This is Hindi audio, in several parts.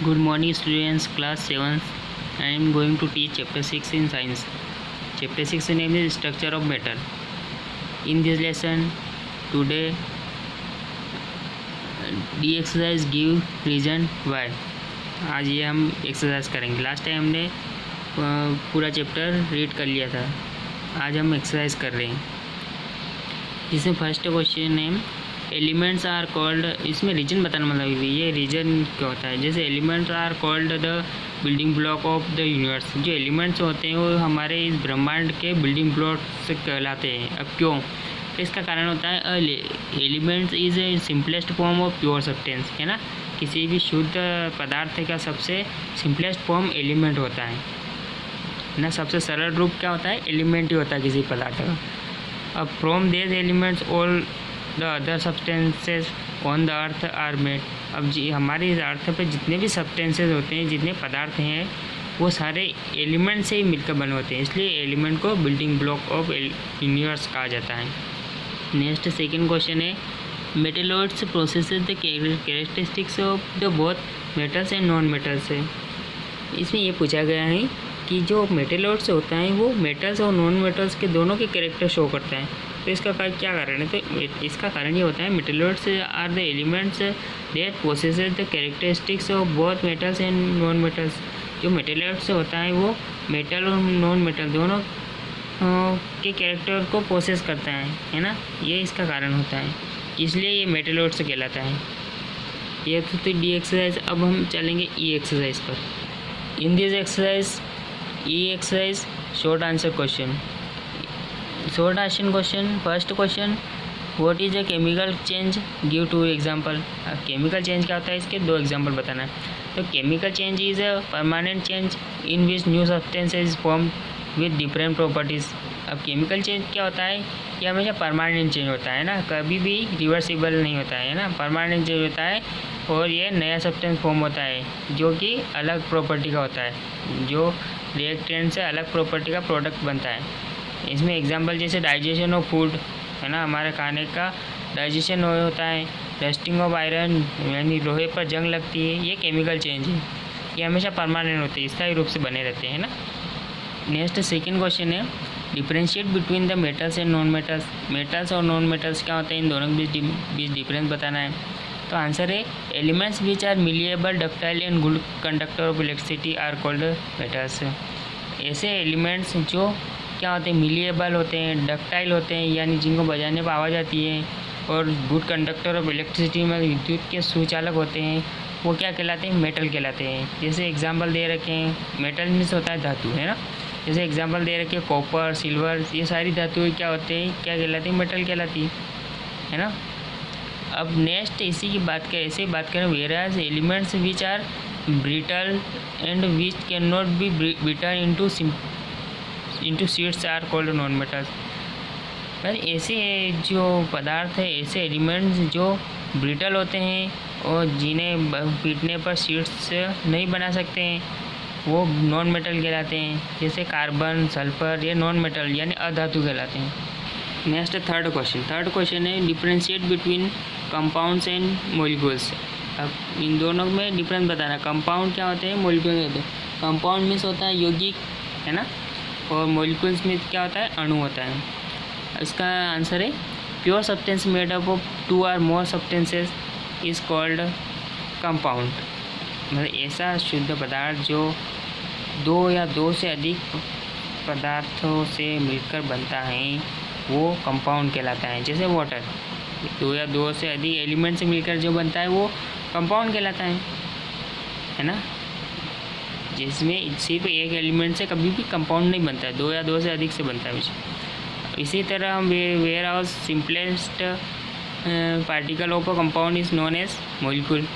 Good morning students, class 7. I am going to teach chapter 6 in science. Chapter 6 name is structure of matter. In this lesson today the exercise give reason why. आज ये हम एक्सरसाइज करेंगे. लास्ट टाइम हमने पूरा चैप्टर रीड कर लिया था. आज हम एक्सरसाइज कर रहे हैं. जिसमें फर्स्ट क्वेश्चन है एलिमेंट्स आर कॉल्ड. इसमें रीजन बताना मतलब ये रीजन क्या होता है. जैसे elements are called the building block of the universe. जो एलिमेंट्स होते हैं वो हमारे इस ब्रह्मांड के बिल्डिंग ब्लॉक्स कहलाते हैं. अब क्यों? तो इसका कारण होता है elements is a simplest form of pure substance. है ना, किसी भी शुद्ध पदार्थ का सबसे सिंपलेस्ट फॉर्म एलिमेंट होता है ना. सबसे सरल रूप क्या होता है? एलिमेंट ही होता है किसी पदार्थ का. अब from these elements all the other substances on the earth are made. अब जी हमारे इस अर्थ पे जितने भी सब्सटेंसेस होते हैं, जितने पदार्थ हैं, वो सारे एलिमेंट से ही मिलकर बने होते हैं. इसलिए एलिमेंट को बिल्डिंग ब्लॉक ऑफ यूनिवर्स कहा जाता है. नेक्स्ट सेकंड क्वेश्चन है metalloids processes the characteristics of the both metals and non metals. है इसमें ये पूछा गया है कि जो मेटेलॉइड्स होता है वो मेटल्स और नॉन मेटल्स के दोनों के कैरेक्टर शो करता है. तो इसका क्या कारण है? तो इसका कारण ये होता है metalloids are the elements that possess the characteristics of both metals and non metals. जो मेटेलॉइड्स होता है वो मेटल और नॉन मेटल दोनों के कैरेक्टर को पोसेस करता है ना. ये इसका कारण होता है, इसलिए ये मेटेलॉइड्स कहलाता है. ये तो डी एक्सरसाइज. अब हम चलेंगे ई एक्सरसाइज पर. इन this exercise E exercise short answer question. Short answer question. First question what is a chemical change, give two example. Chemical change क्या होता है, इसके दो एग्जांपल बताना है. तो chemical change is a permanent change in which new substance is form with different properties. अब केमिकल चेंज क्या होता है? ये हमेशा परमानेंट चेंज होता है ना, कभी भी रिवर्सिबल नहीं होता है ना. परमानेंट चेंज होता है और ये नया सब्सटेंस फॉर्म होता है जो कि अलग प्रॉपर्टी का होता है, जो रिएक्टेंट से अलग प्रॉपर्टी का प्रोडक्ट बनता है. इसमें एग्जांपल जैसे डाइजेशन ऑफ फूड, है ना, हमारे खाने का डाइजेशन होता है. रस्टिंग ऑफ आयरन यानी लोहे पर जंग लगती है, ये केमिकल चेंज है. ये हमेशा परमानेंट होते हैं, स्थायी रूप से बने रहते हैं ना. नेक्स्ट सेकंड क्वेश्चन है differentiate between the metals and non metals. Metals और नॉन मेटल्स क्या होते हैं, इन दोनों के बीच डिफरेंस बताना है. तो आंसर है elements which are malleable ductile and good conductor of electricity are called metals. ऐसे एलिमेंट्स जो क्या होते हैं, मिलिएबल होते हैं, डक्टाइल होते हैं, यानी जिनको बजाने पर आवाज़ आती है, और गुड कंडक्टर ऑफ इलेक्ट्रिसिटी में विद्युत के सुचालक होते हैं, वो क्या कहलाते हैं? मेटल कहलाते हैं. जैसे एग्जांपल दे रखे हैं, मेटल मीन्स होता है धातु, है ना. जैसे एग्जांपल दे रखे हैं कॉपर, सिल्वर, ये सारी धातुएं क्या होते हैं, क्या कहलाती है? मेटल कहलाती है ना. अब नेक्स्ट इसी की बात करें, ऐसे बात करें whereas elements which are brittle and which can not be beaten into sheets are called non metals. ऐसे जो पदार्थ है, ऐसे एलिमेंट्स जो ब्रिटल होते हैं और जिन्हें पीटने पर शीट्स नहीं बना सकते हैं, वो नॉन मेटल कहलाते हैं. जैसे कार्बन, सल्फर, ये नॉन मेटल यानी अधातु कहलाते हैं. नेक्स्ट थर्ड क्वेश्चन है differentiate between compounds and molecules. अब इन दोनों में डिफरेंस बताना. कंपाउंड क्या होते हैं, मॉलिक्यूल होते हैं. कंपाउंड मीन्स होता है यौगिक, है ना, और मॉलिक्यूल्स में क्या होता है? अणु होता है. इसका आंसर है pure substance made up of two or more substances is called compound. मतलब ऐसा शुद्ध पदार्थ जो दो या दो से अधिक पदार्थों से मिलकर बनता है वो कंपाउंड कहलाता है. जैसे वाटर, दो या दो से अधिक एलिमेंट से मिलकर जो बनता है वो कंपाउंड कहलाता है ना. जिसमें सिर्फ एक एलिमेंट से कभी भी कंपाउंड नहीं बनता है, दो या दो से अधिक से बनता है. इसी तरह where house simplest particle of a compound is known as molecule.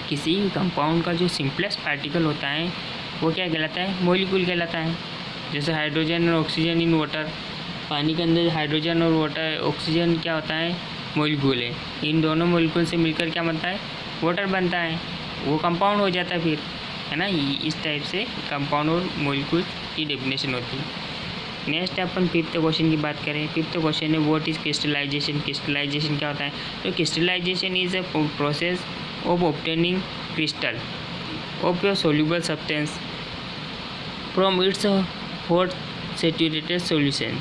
किसी कंपाउंड का जो सिंपलेस्ट पार्टिकल होता है वो क्या कहलाता है? मॉलिक्यूल कहलाता है. जैसे हाइड्रोजन और ऑक्सीजन इन वाटर, पानी के अंदर हाइड्रोजन और वाटर ऑक्सीजन क्या होता है? मॉलिक्यूल है. इन दोनों मॉलिक्यूल से मिलकर क्या बनता है? वाटर बनता है. वो कंपाउंड हो जाता है फिर, है ना. इस टाइप से कंपाउंड और मॉलिक्यूल की डेफिनेशन होती है. नेक्स्ट अपन फिफ्थ क्वेश्चन की बात करें. फिफ्थ क्वेश्चन है व्हाट इज क्रिस्टलाइजेशन. क्रिस्टलाइजेशन क्या होता है? तो crystallization is a process of obtaining crystal of a soluble substance from its hot saturated solution।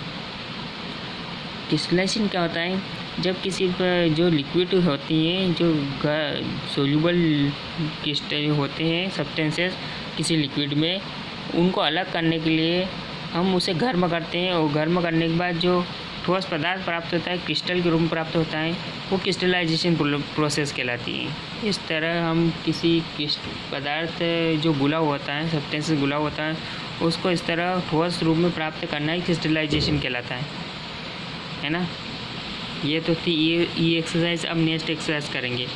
Crystallization क्या होता है? जब किसी पर जो लिक्विड होती हैं, जो सोल्यूबल क्रिस्टल होते हैं सब्सटेंसेस किसी लिक्विड में, उनको अलग करने के लिए हम उसे गर्म करते हैं, और गर्म करने के बाद जो ठोस पदार्थ प्राप्त होता है, क्रिस्टल के रूप में प्राप्त होता है, वो क्रिस्टलाइजेशन प्रोसेस कहलाती है। इस तरह हम किसी पदार्थ जो गुला होता है, सब्सटेंस गुला होता है, उसको इस तरह ठोस रूप में प्राप्त करना ही क्रिस्टलाइजेशन कहलाता है ना। ये तो थी ये एक्सरसाइज। अब नेक्स्ट एक्सरसाइज करेंगे।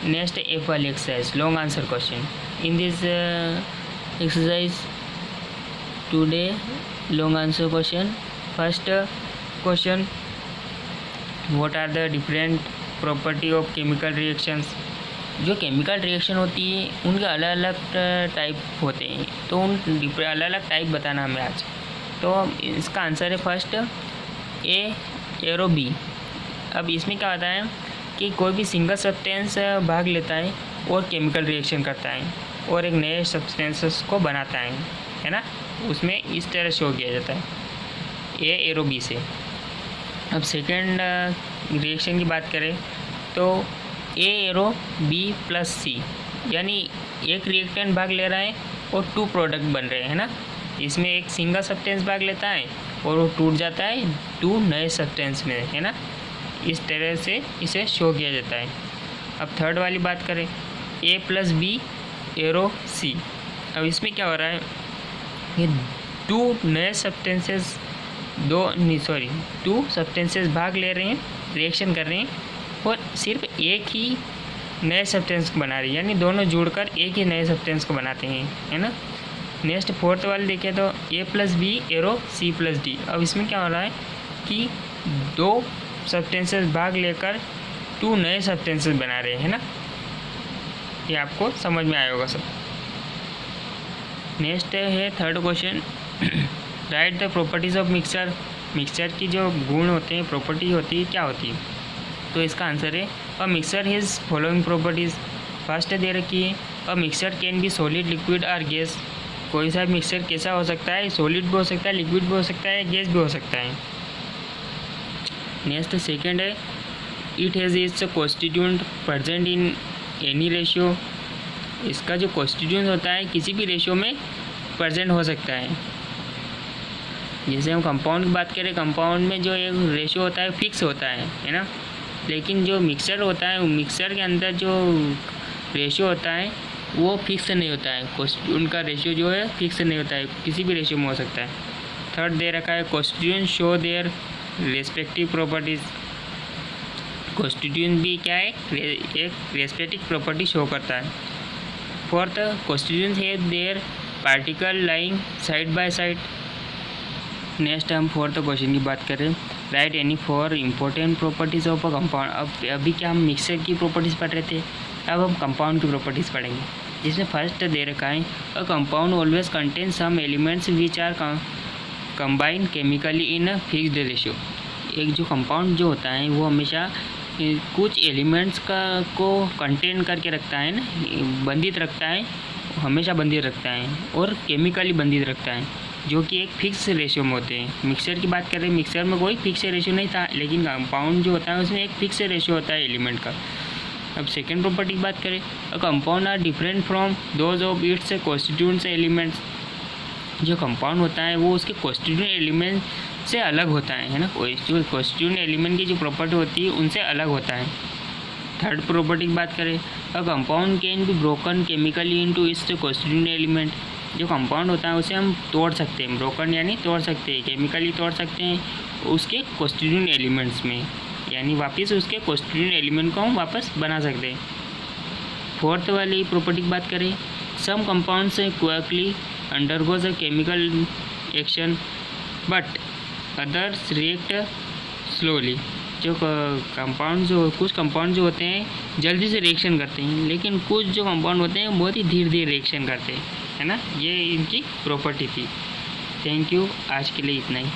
नेक्स्ट एफ वाली exercise, long answer question. In this exercise today long answer question. First question, what are the different property of chemical reactions. जो केमिकल रिएक्शन होती है उनके अलग अलग टाइप होते हैं, तो उन अलग अलग टाइप बताना हमें आज। तो इसका आंसर है फर्स्ट ए एरो बी। अब इसमें क्या होता है कि कोई भी सिंगल सब्सटेंस भाग लेता है और केमिकल रिएक्शन करता है और एक नए सब्सटेंसेस को बनाता है ना। उसमें इस तरह शो किया जाता है ए एरो बी से। अब सेकेंड रिएक्शन की बात करें तो ए एरो बी प्लस सी, यानी एक रिएक्टेंट भाग ले रहा है और 2 प्रोडक्ट बन रहे हैं ना। इसमें एक सिंगल सब्सटेंस भाग लेता है और वो टूट जाता है 2 नए सब्सटेंस में, है ना। इस तरह से इसे शो किया जाता है। अब थर्ड वाली बात करें, ए प्लस बी एरो सी। अब इसमें क्या हो रहा है, ये 2 नए सब्सटेंसेस 2 सब्सटेंसेस भाग ले रहे हैं, रिएक्शन कर रहे हैं, और सिर्फ एक ही नए सब्सटेंस को बना रही है, यानी दोनों जुड़कर एक ही नए सब्सटेंस को बनाते हैं, है ना। नेक्स्ट फोर्थ वाले देखें तो A plus B arrow C plus D. अब इसमें क्या हो रहा है कि 2 सब्सटेंसेस भाग लेकर 2 नए सब्सटेंसेस बना रहे हैं ना। ये आपको समझ में आया होगा सब। नेक्स्ट है third question, right the properties of mixture. Mixture की जो गुण होते हैं, प्रॉपर्टी होती है, क्या होती है? तो इसका आंसर है a mixture has following properties. First दे रखी है a mixture can be solid, liquid और गैस। कोई सा मिक्सचर कैसा हो सकता है? सॉलिड भी हो सकता है, लिक्विड भी हो सकता है, गैस भी हो सकता है। नेक्स्ट सेकेंड है it has its constituent present in any ratio. इसका जो कॉन्स्टिट्यूएंट होता है किसी भी रेशियो में प्रेजेंट हो सकता है। जैसे हम कंपाउंड की बात करें, कंपाउंड में जो एक रेशियो होता है फिक्स होता है ना। लेकिन जो मिक्सचर होता है, मिक्सचर के अंदर जो रेशियो होता है वो फिक्स नहीं होता है। उनका रेशियो जो है फिक्स नहीं होता है, किसी भी रेशियो में हो सकता है। थर्ड दे रखा है constituent show their respective properties. Constituent भी क्या है, एक रेस्पेक्टिव प्रॉपर्टी शो करता है। Fourth constituent have their particle lying side by side. Next हम फोर्थ क्वेश्चन की बात करें, right any 4 important properties of a compound. अब अभी क्या हम मिक्सचर की प्रॉपर्टीज़ पढ़ रहे थे, अब हम कंपाउंड की प्रॉपर्टीज़ पढ़ेंगे। जिसमें फर्स्ट दे रखा है a compound always contain some elements which are combine chemically in a fixed ratio. एक जो कंपाउंड जो होता है वो हमेशा कुछ एलिमेंट्स को कंटेन करके रखता है ना, बंधित रखता है, हमेशा बंधित रखता है और केमिकली बंधित रखता है, जो कि एक फिक्स रेशियो में होते हैं। मिक्सचर की बात करें, मिक्सचर में कोई फिक्स रेशियो नहीं था, लेकिन कंपाउंड जो होता है उसमें एक फिक्स रेशियो होता है एलिमेंट का। अब सेकेंड प्रॉपर्टी की बात करें, a compound are different from those of its constituents elements. जो कंपाउंड होता है वो उसके कॉन्स्टिट्यूएंट एलिमेंट से अलग होता है ना। जो कॉन्स्टिट्यूएंट एलिमेंट की जो प्रॉपर्टी होती है उनसे अलग होता है। थर्ड प्रॉपर्टी की बात करें, a compound can be broken chemically into its constituent element. जो कंपाउंड होता है उसे हम तोड़ सकते हैं, ब्रोकन यानी तोड़ सकते हैं, केमिकली तोड़ सकते हैं उसके कॉन्स्टिट्यूएंट एलिमेंट्स में, यानी वापस उसके कॉन्स्टिट्यूएंट एलिमेंट को हम वापस बना सकते हैं। फोर्थ वाली प्रॉपर्टी की बात करें, some compounds quickly undergoes a chemical action but others react slowly. जो कंपाउंड जो कुछ कंपाउंड जो होते हैं जल्दी से रिएक्शन करते हैं, लेकिन कुछ जो कंपाउंड होते हैं बहुत ही धीरे धीरे रिएक्शन करते हैं, है ना। ये इनकी प्रॉपर्टी थी। थैंक यू, आज के लिए इतना ही।